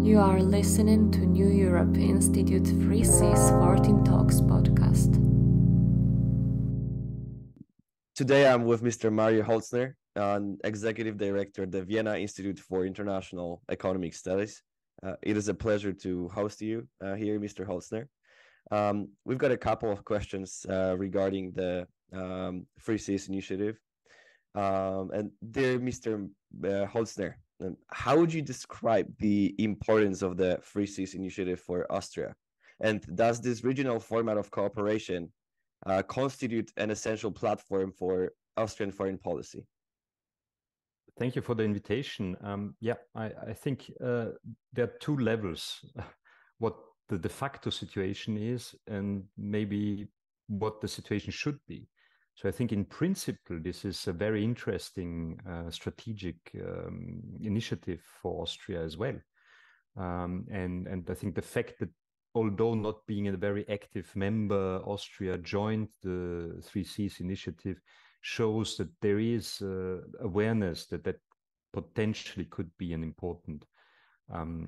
You are listening to New Europe Institute Free Seas 14 Talks podcast. Today I'm with Mr. Mario Holzner, Executive Director at the Vienna Institute for International Economic Studies. It is a pleasure to host you here, Mr. Holzner. We've got a couple of questions regarding the Free Seas Initiative. And dear Mr. Holzner, how would you describe the importance of the Free Seas Initiative for Austria? And does this regional format of cooperation constitute an essential platform for Austrian foreign policy? Thank you for the invitation. I think there are two levels, what the de facto situation is and maybe what the situation should be. So I think in principle, this is a very interesting strategic initiative for Austria as well. And I think the fact that although not being a very active member, Austria joined the Three Seas initiative shows that there is awareness that that potentially could be an important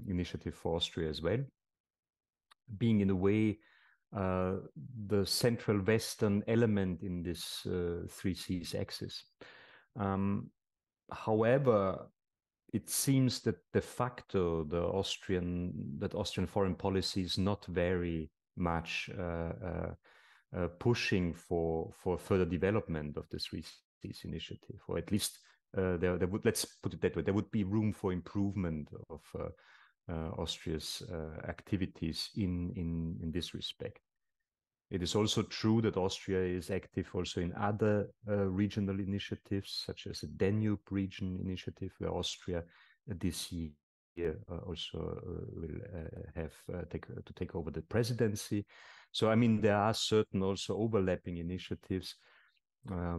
initiative for Austria as well. Being in a way the central Western element in this Three Seas axis. However, it seems that de facto that Austrian foreign policy is not very much pushing for further development of the Three Seas initiative, or at least there would, let's put it that way, there would be room for improvement of Austria's activities in this respect. It is also true that Austria is active also in other regional initiatives, such as the Danube Region Initiative, where Austria this year also will have to take over the presidency. So, I mean, there are certain also overlapping initiatives, I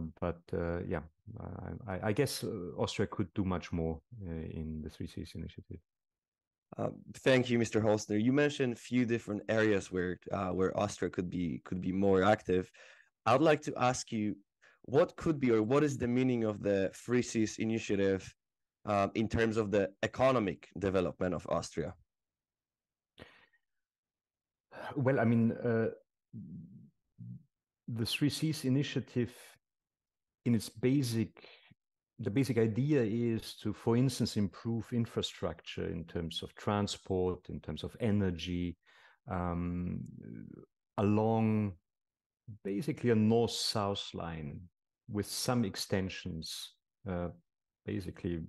guess Austria could do much more in the Three Seas initiative. Thank you, Mr. Holzner. You mentioned a few different areas where Austria could be more active. I would like to ask you, what could be, or what is the meaning of the Free Seas initiative in terms of the economic development of Austria? Well, I mean, the Three Seas initiative, in its the basic idea is to, for instance, improve infrastructure in terms of transport, in terms of energy, along basically a north-south line with some extensions, basically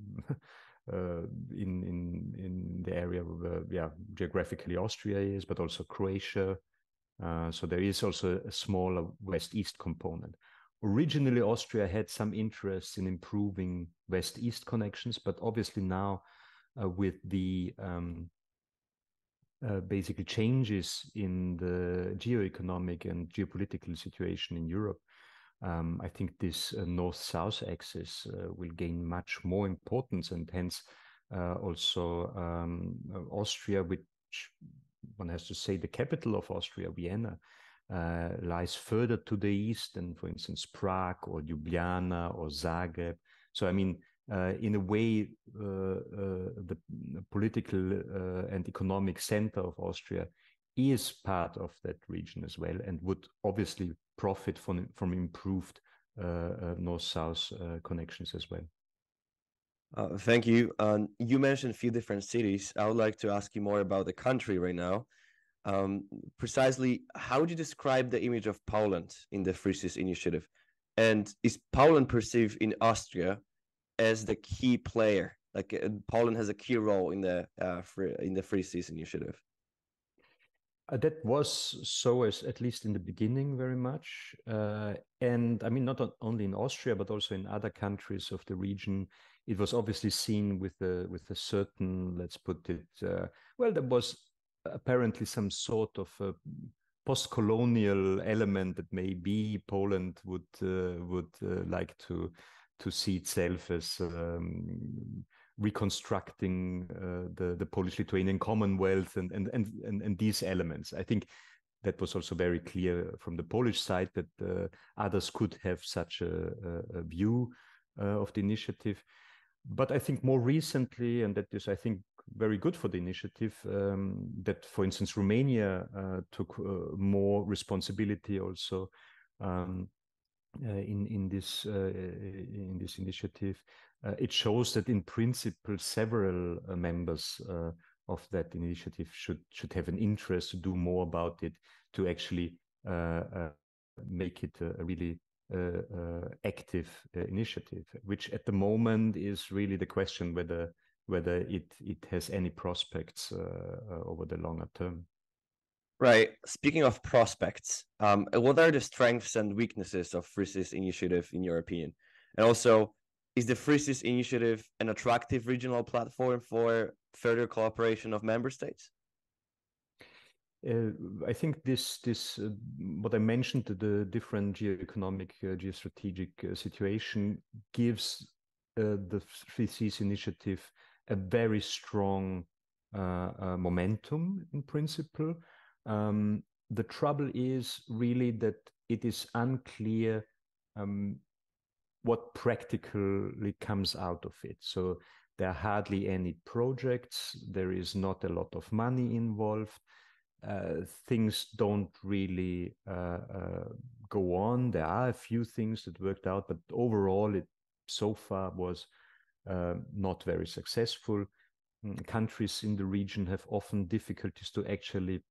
in the area where geographically Austria is, but also Croatia. So there is also a smaller west-east component. Originally, Austria had some interest in improving west-east connections, but obviously now with the basically changes in the geo-economic and geopolitical situation in Europe, I think this north-south axis will gain much more importance, and hence also Austria, which one has to say the capital of Austria, Vienna, lies further to the east than, for instance, Prague or Ljubljana or Zagreb. So, I mean, in a way, the political and economic center of Austria is part of that region as well, and would obviously profit from improved north-south connections as well. Thank you. You mentioned a few different cities. I would like to ask you more about the country right now. Precisely, how would you describe the image of Poland in the Free Seas initiative? And is Poland perceived in Austria as the key player? Like Poland has a key role in the Free Seas initiative? That was so, as at least in the beginning, very much. And I mean, not only in Austria, but also in other countries of the region, it was obviously seen with a certain, let's put it, well, there was apparently some sort of a post-colonial element that maybe Poland would like to see itself as reconstructing the Polish-Lithuanian Commonwealth and these elements. I think that was also very clear from the Polish side that others could have such a view of the initiative. But I think more recently, and that is, I think, very good for the initiative that, for instance, Romania took more responsibility also in this initiative. It shows that in principle several members of that initiative should have an interest to do more about it, to actually make it a really active initiative, which at the moment is really the question whether it has any prospects over the longer term. Right. Speaking of prospects, what are the strengths and weaknesses of Free SIS initiative in your opinion? And also, is the Free SIS initiative an attractive regional platform for further cooperation of member states? I think this what I mentioned, the different geoeconomic, geostrategic situation gives the Free SIS initiative a very strong momentum in principle. The trouble is really that it is unclear what practically comes out of it. So there are hardly any projects. There is not a lot of money involved. Things don't really go on. There are a few things that worked out, but overall it so far was not very successful. Countries in the region have often difficulties to actually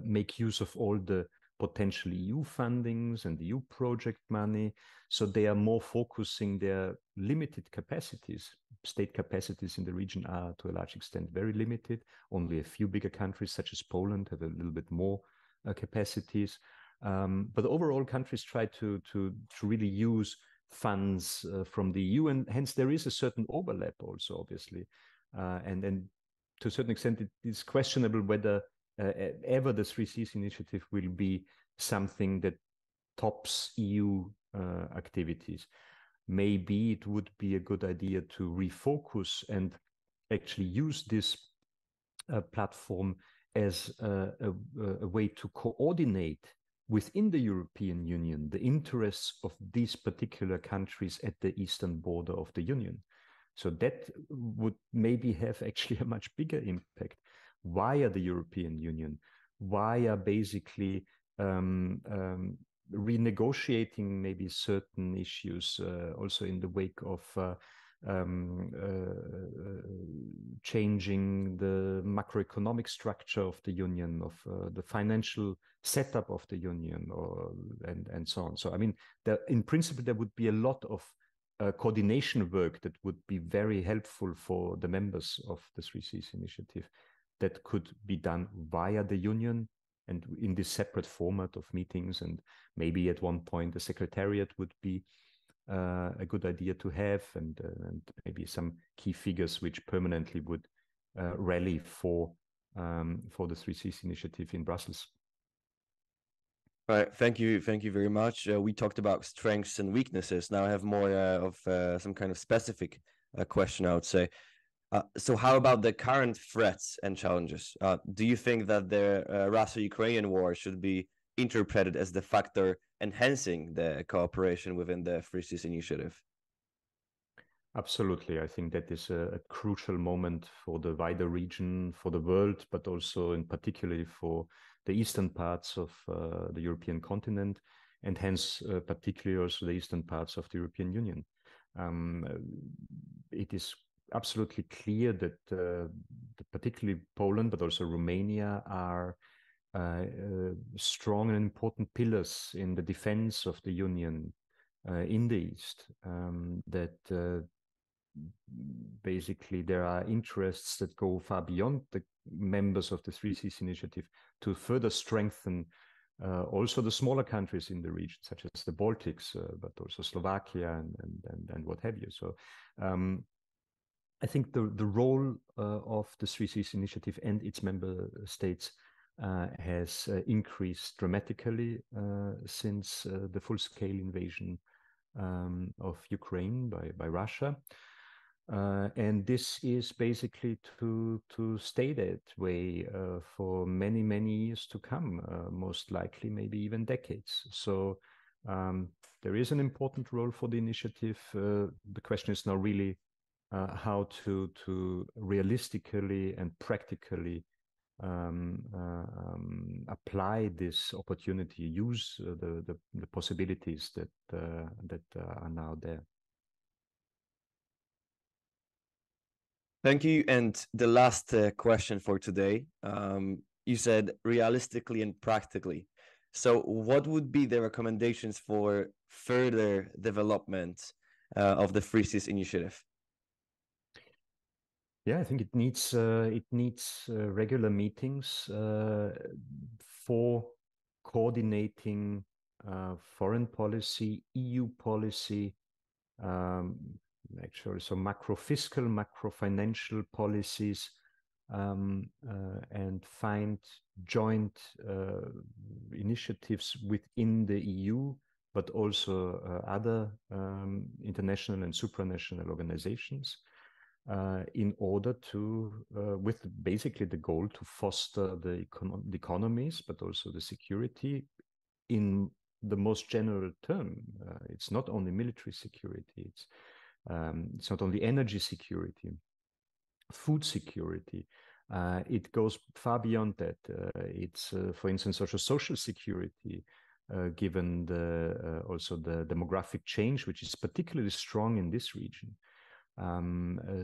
make use of all the potential EU fundings and EU project money. So they are more focusing their limited capacities. State capacities in the region are to a large extent very limited. Only a few bigger countries such as Poland have a little bit more capacities. But overall countries try to really use funds from the EU, and hence there is a certain overlap also, obviously. And then to a certain extent it is questionable whether ever the Free SIS initiative will be something that tops EU activities. Maybe it would be a good idea to refocus and actually use this platform as a way to coordinate within the European Union the interests of these particular countries at the eastern border of the Union. So that would maybe have actually a much bigger impact via the European Union, via basically renegotiating maybe certain issues also in the wake of changing the macroeconomic structure of the Union, of the financial setup of the Union, and so on. So, I mean, in principle, there would be a lot of coordination work that would be very helpful for the members of the Free SIS initiative, that could be done via the Union and in this separate format of meetings. And maybe at one point the secretariat would be a good idea to have, and maybe some key figures which permanently would rally for the Free SIS initiative in Brussels. All right, thank you very much. We talked about strengths and weaknesses. Now I have more of some kind of specific question, I would say. So how about the current threats and challenges? Do you think that the Russia-Ukrainian war should be interpreted as the factor enhancing the cooperation within the Free SIS initiative? Absolutely. I think that is a crucial moment for the wider region, for the world, but also in particularly for the eastern parts of the European continent, and hence particularly also the eastern parts of the European Union. It is absolutely clear that particularly Poland, but also Romania, are strong and important pillars in the defense of the Union in the East. That basically there are interests that go far beyond the members of the Free SIS initiative to further strengthen also the smaller countries in the region, such as the Baltics, but also Slovakia and what have you. So I think the role of the Free SIS initiative and its member states has increased dramatically since the full-scale invasion of Ukraine by Russia. And this is basically to stay that way for many, many years to come, most likely maybe even decades. So there is an important role for the initiative. The question is now really how to realistically and practically apply this opportunity, use the possibilities that are now there. Thank you. And the last question for today, you said realistically and practically. So what would be the recommendations for further development of the Free Seas initiative? Yeah, I think it needs regular meetings for coordinating foreign policy, EU policy, actually, so macro fiscal, macro financial policies, and find joint initiatives within the EU, but also other international and supranational organizations. In order to, with basically the goal to foster the economies, but also the security in the most general term. It's not only military security, it's not only energy security, food security. It goes far beyond that. It's, for instance, also social security, given also the demographic change, which is particularly strong in this region.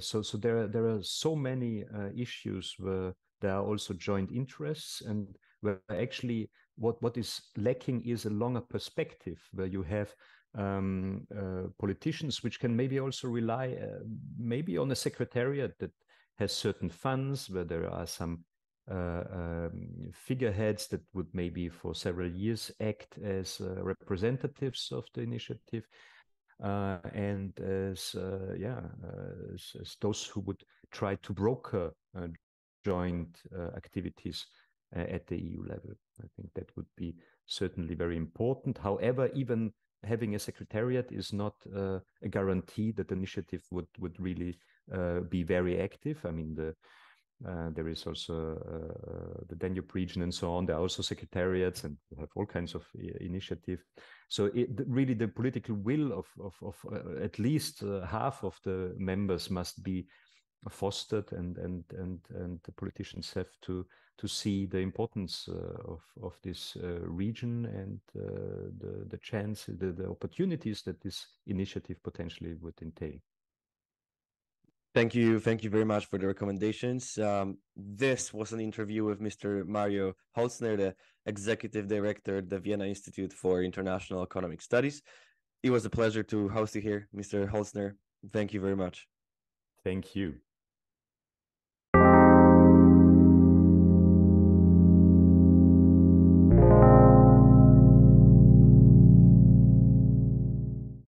So there are so many issues where there are also joint interests, and where actually what is lacking is a longer perspective, where you have politicians which can maybe also rely maybe on a secretariat that has certain funds, where there are some figureheads that would maybe for several years act as representatives of the initiative. And as those who would try to broker joint activities at the EU level. I think that would be certainly very important. However, even having a secretariat is not a guarantee that the initiative would really be very active. I mean, there is also the Danube region and so on. There are also secretariats, and we have all kinds of initiatives. So really the political will of at least half of the members must be fostered, and the politicians have to see the importance of this region and the chance, the opportunities that this initiative potentially would entail. Thank you very much for the recommendations. This was an interview with Mr. Mario Holzner, the Executive Director at the Vienna Institute for International Economic Studies. It was a pleasure to host you here, Mr. Holzner. Thank you very much. Thank you.